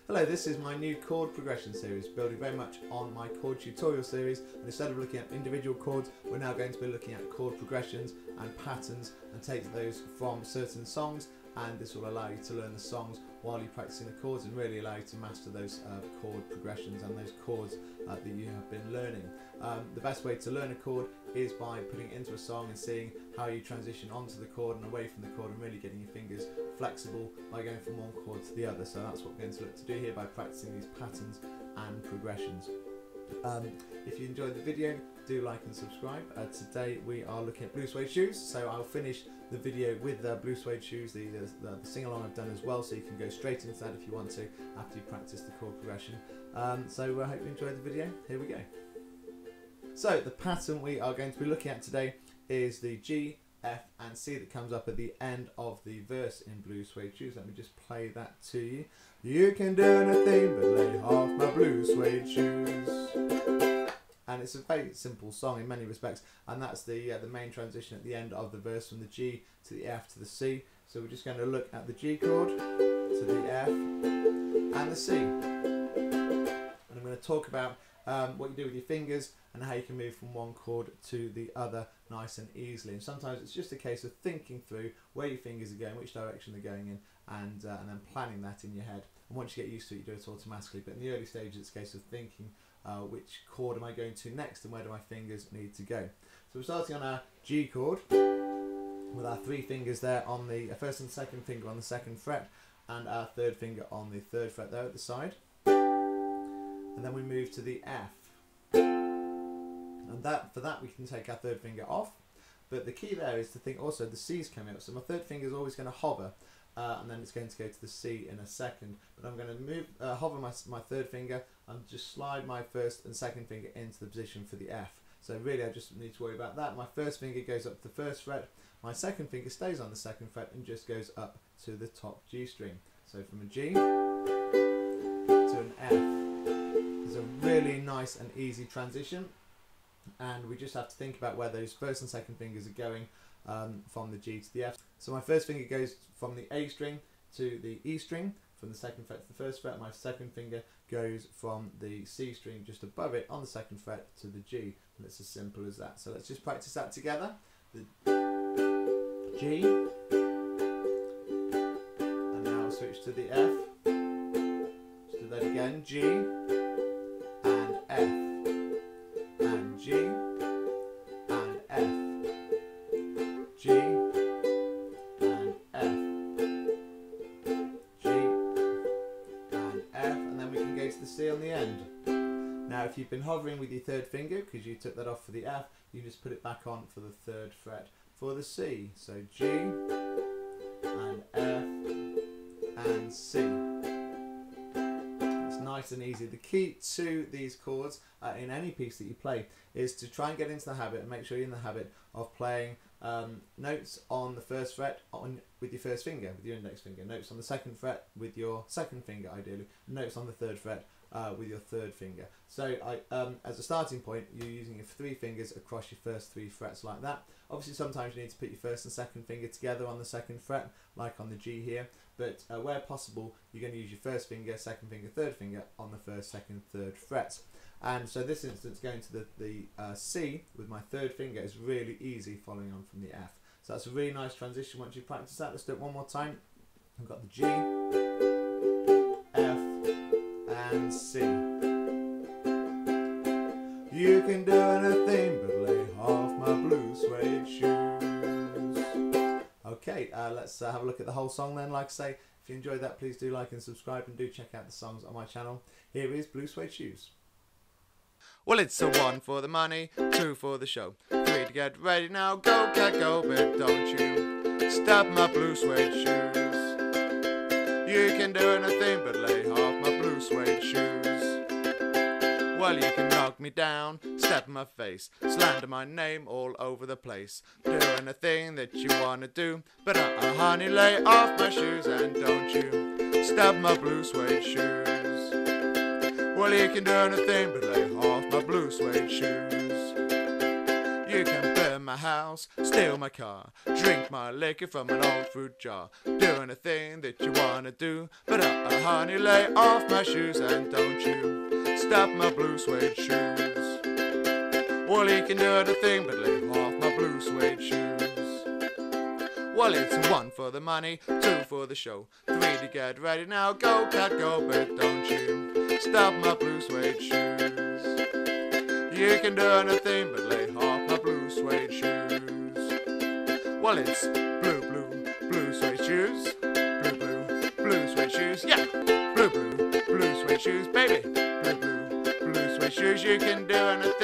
Hello, this is my new chord progression series, building very much on my chord tutorial series, and instead of looking at individual chords, we're now going to be looking at chord progressions and patterns and take those from certain songs, and this will allow you to learn the songs while you're practicing the chords and really allow you to master those chord progressions and those chords that you have been learning. The best way to learn a chord is by putting it into a song and seeing how you transition onto the chord and away from the chord, and really getting your fingers flexible by going from one chord to the other. So that's what we're going to look to do here by practicing these patterns and progressions. If you enjoyed the video, do like and subscribe. Today we are looking at blue suede shoes, so I'll finish the video with blue suede shoes, the sing-along I've done as well, so you can go straight into that if you want to after you practice the chord progression. So I hope you enjoyed the video. Here we go. So the pattern we are going to be looking at today is the G, F and C that comes up at the end of the verse in blue suede shoes. Let me just play that to you. You can do anything but lay off my blue suede shoes. And it's a very simple song in many respects, and that's the main transition at the end of the verse from the G to the F to the C. So we're just going to look at the G chord to the F and the C. And I'm going to talk about what you do with your fingers and how you can move from one chord to the other nice and easily. And sometimes it's just a case of thinking through where your fingers are going, which direction they're going in, and then planning that in your head. And once you get used to it, you do it automatically. But in the early stages, it's a case of thinking which chord am I going to next and where do my fingers need to go. So we're starting on our G chord with our three fingers there on the first and second finger on the second fret, and our third finger on the third fret there at the side. And then we move to the F. And for that we can take our third finger off, but the key there is to think also the C's coming up. So my third finger is always going to hover, and then it's going to go to the C in a second. But I'm going to move, hover my third finger and just slide my first and second finger into the position for the F. So really I just need to worry about that. My first finger goes up to the first fret, my second finger stays on the second fret and just goes up to the top G string. So from a G to an F. It's a really nice and easy transition, and we just have to think about where those first and second fingers are going from the G to the F. So my first finger goes from the A string to the E string, from the second fret to the first fret. My second finger goes from the C string just above it on the second fret to the G, and it's as simple as that. So let's just practice that together. The G, and now I'll switch to the F. Let's do that again. G and F, and G and F, G and F, G and F, and then we can go to the C on the end. Now if you've been hovering with your third finger because you took that off for the F, you just put it back on for the third fret for the C. So G and F and C. It's nice and easy. The key to these chords in any piece that you play is to try and get into the habit and make sure you're in the habit of playing notes on the first fret with your first finger, with your index finger, notes on the second fret with your second finger ideally, notes on the third fret with your third finger. So as a starting point, you're using your three fingers across your first three frets like that. Obviously sometimes you need to put your first and second finger together on the second fret, like on the G here, but where possible you're going to use your first finger, second finger, third finger on the first, second, third frets. And so this instance, going to the C with my third finger is really easy following on from the F. So that's a really nice transition once you practice that. Let's do it one more time. I've got the G, F and C. You can do anything but lay off my blue suede shoes. Okay, let's have a look at the whole song then. Like I say, if you enjoyed that, please do like and subscribe, and do check out the songs on my channel. Here is Blue Suede Shoes. Well, it's a 1 for the money, 2 for the show, 3 to get ready now, go cat go, but don't you stop my blue suede shoes. You can do anything but lay off my blue suede shoes. Well, you can knock me down, step in my face, slander my name all over the place, do anything that you wanna do, but honey, lay off my shoes and don't you stop my blue suede shoes. Well, you can do anything but lay off my blue suede shoes. You can burn my my house, steal my car, drink my liquor from an old fruit jar, doing a thing that you wanna do. But honey, lay off my shoes and don't you stop my blue suede shoes. Well, he can do the thing, but lay off my blue suede shoes. Well, it's 1 for the money, 2 for the show, 3 to get ready now. Go, cat, go, but don't you stop my blue suede shoes. You can do anything but lay off my blue suede shoes. Well, it's blue, blue, blue suede shoes. Blue, blue, blue suede shoes. Yeah, blue, blue, blue suede shoes, baby. Blue, blue, blue suede shoes. You can do anything